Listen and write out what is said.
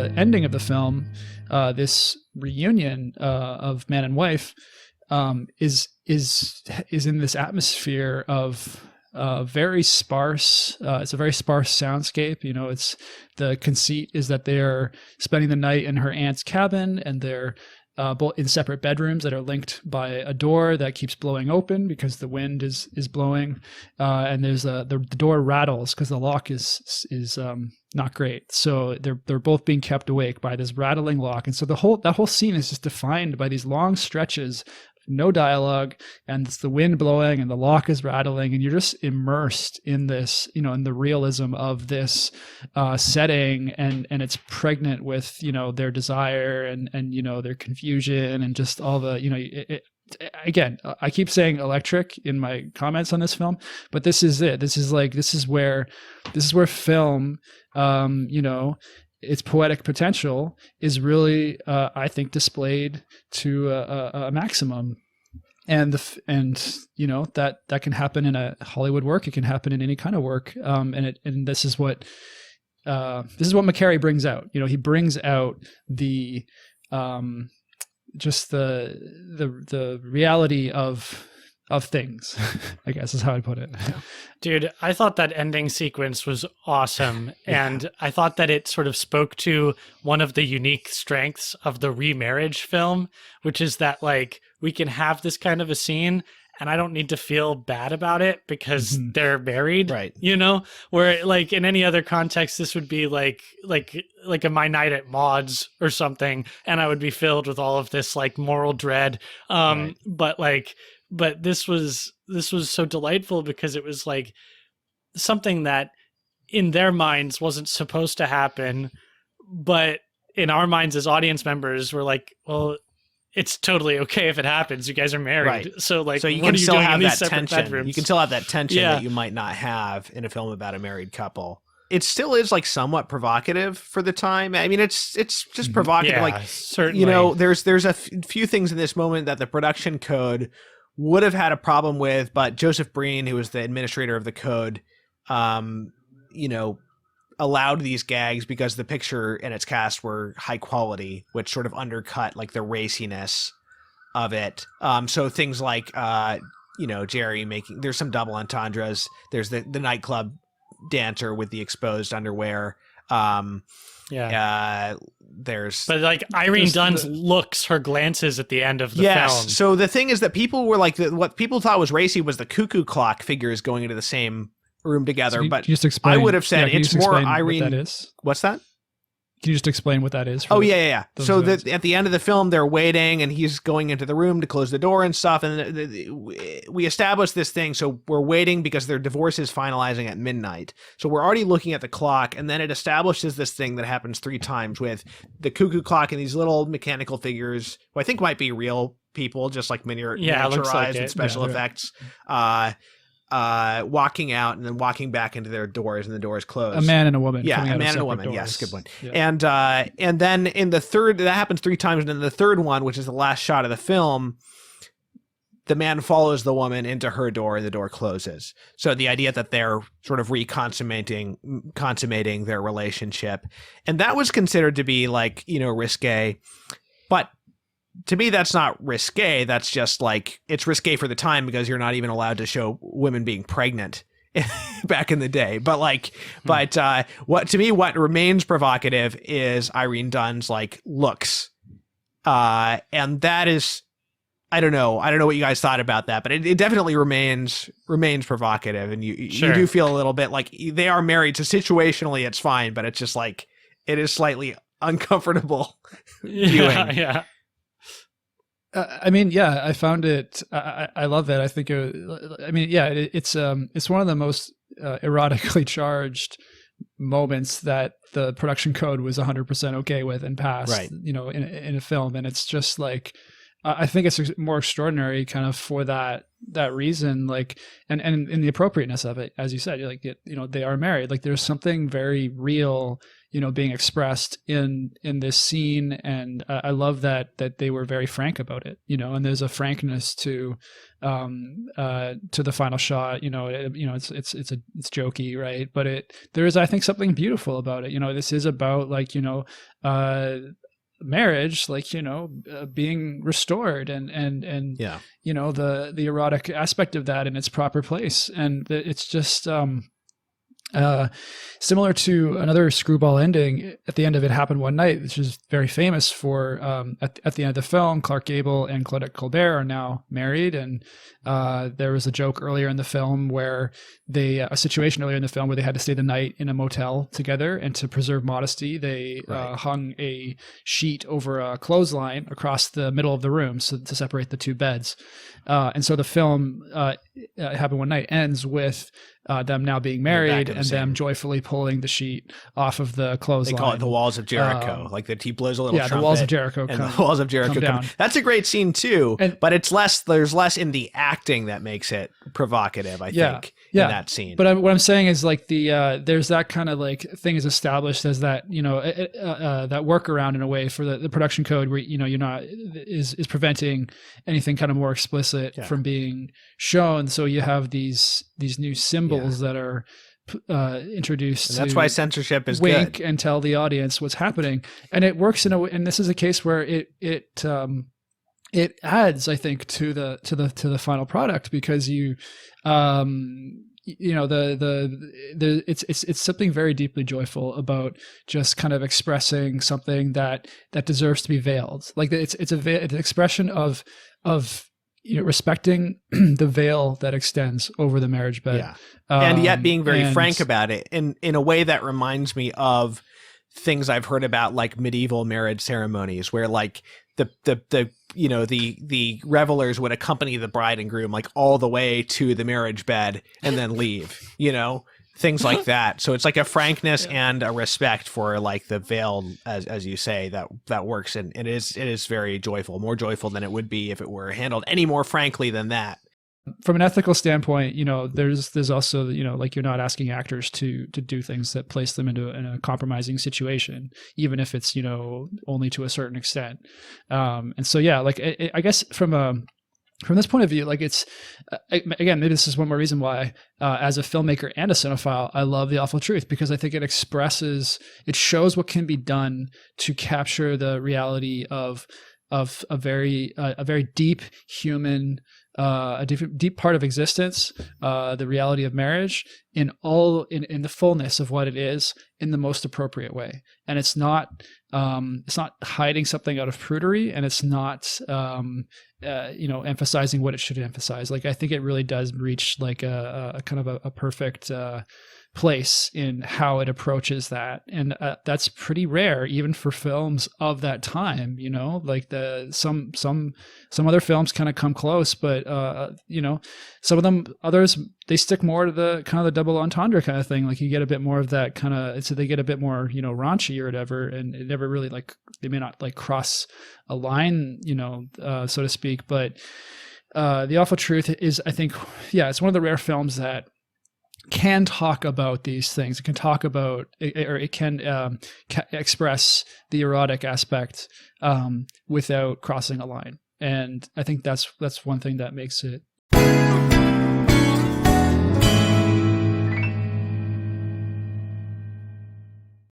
the ending of the film, this reunion of man and wife, is in this atmosphere of very sparse. It's a very sparse soundscape. It's the conceit is that they're spending the night in her aunt's cabin, and they're both in separate bedrooms that are linked by a door that keeps blowing open because the wind is blowing, and there's the door rattles because the lock is not great. So they're both being kept awake by this rattling lock, and so that whole scene is just defined by these long stretches, no dialogue, and it's the wind blowing and the lock is rattling, and you're just immersed in this, in the realism of this setting, and it's pregnant with their desire and their confusion and just all the again, I keep saying electric in my comments on this film, but this is it. This is where film, its poetic potential is really, I think, displayed to a maximum, and that can happen in a Hollywood work. It can happen in any kind of work, and this is what McCary brings out. He brings out the just the reality of things, I guess is how I put it. Dude, I thought that ending sequence was awesome. And I thought that it sort of spoke to one of the unique strengths of the remarriage film, which is that we can have this kind of a scene and I don't need to feel bad about it because they're married, right? Where in any other context, this would be like a My Night at Maud's or something. And I would be filled with all of this moral dread. Right. But this was so delightful because it was something that in their minds wasn't supposed to happen, but in our minds as audience members, we're well, it's totally okay if it happens. You guys are married, right? So so you what can are you still doing have in these that separate tension. bedrooms? You can still have that tension that you might not have in a film about a married couple. It still is somewhat provocative for the time. I mean, it's just provocative. Yeah, certainly. There's a few things in this moment that the production code would have had a problem with, but Joseph Breen, who was the administrator of the code, allowed these gags because the picture and its cast were high quality, which sort of undercut the raciness of it. So things like, Jerry there's some double entendres. There's the nightclub dancer with the exposed underwear. But Irene Dunn's looks, her glances at the end of the film. So the thing is that people were what people thought was racy was the cuckoo clock figures going into the same room together. So but just explain, I would have said it's more Irene. What that is? What's that? Can you just explain what that is? Yeah. So at the end of the film, they're waiting, and he's going into the room to close the door and stuff. And we established this thing. So we're waiting because their divorce is finalizing at midnight. So we're already looking at the clock, and then it establishes this thing that happens 3 times with the cuckoo clock and these little mechanical figures, who I think might be real people, just miniaturized and special effects. Walking out and then walking back into their doors, and the doors close. A man and a woman. Yeah, a man and a woman. Doors. Yes, good point. Yeah. And then in the third, that happens 3 times, and in the third one, which is the last shot of the film, the man follows the woman into her door, and the door closes. So the idea that they're sort of consummating their relationship, and that was considered to be risque, but to me, that's not risque. That's just it's risque for the time because you're not even allowed to show women being pregnant back in the day. But what remains provocative is Irene Dunn's looks. And that is, I don't know what you guys thought about that, but it definitely remains provocative. And you do feel a little bit they are married. So situationally it's fine, but it's just it is slightly uncomfortable viewing. Yeah. I found it. I love it. I think it's one of the most erotically charged moments that the production code was 100% okay with and passed. Right. In a film, and it's just I think it's more extraordinary, kind of for that reason. And in the appropriateness of it, as you said, they are married. There's something very real being expressed in this scene. And I love that they were very frank about it, and there's a frankness to the final shot. It's jokey, right? But there is, I think, something beautiful about it. This is about marriage, being restored and yeah. The erotic aspect of that in its proper place. And it's just similar to another screwball ending. At the end of It Happened One Night, which is very famous for, at the end of the film, Clark Gable and Claudette Colbert are now married. And there was a joke earlier in the film where a situation earlier in the film where they had to stay the night in a motel together, and to preserve modesty, they hung a sheet over a clothesline across the middle of the room to separate the two beds. And so the film, It Happened One Night, ends with them now being married and them joyfully pulling the sheet off of the clothesline. They call it the Walls of Jericho. He blows a little trumpet. The Walls of Jericho. And the Walls of Jericho come down. That's a great scene too, but there's less in the acting that makes it provocative, I think, in that scene. But what I'm saying is there's that kind of thing is established as that, that workaround in a way for the production code where, you're not, is preventing anything kind of more explicit from being shown. So you have these new symbols that are introduced. And that's why censorship is wink good. And tell the audience what's happening. And it works in a way, and this is a case where it adds, I think, to the final product, because it's something very deeply joyful about just kind of expressing something that deserves to be veiled. It's an expression of respecting the veil that extends over the marriage bed, and yet being very frank about it in a way that reminds me of things I've heard about, medieval marriage ceremonies, where the revelers would accompany the bride and groom all the way to the marriage bed and then leave, things like that. So it's a frankness and a respect for the veil, as you say, that works. And it is very joyful, more joyful than it would be if it were handled any more frankly than that. From an ethical standpoint, there's also, you're not asking actors to do things that place them in a compromising situation, even if it's, only to a certain extent. And so, I guess from this point of view, it's, again, maybe this is one more reason why, as a filmmaker and a cinephile, I love The Awful Truth, because I think it shows what can be done to capture the reality of a very deep human, a deep part of existence, the reality of marriage in the fullness of what it is, in the most appropriate way. And it's not hiding something out of prudery, and it's not emphasizing what it should emphasize. I think it really does reach a kind of a perfect place in how it approaches that, and that's pretty rare even for films of that time. Some other films kind of come close, but some of them, others, they stick more to the kind of the double entendre kind of thing. You get a bit more of that kind of, so they get a bit more raunchy or whatever, and it never really they may not cross a line, so to speak. But The Awful Truth is, I think, it's one of the rare films that can talk about these things. It can talk about, or it can express the erotic aspect without crossing a line. And I think that's one thing that makes it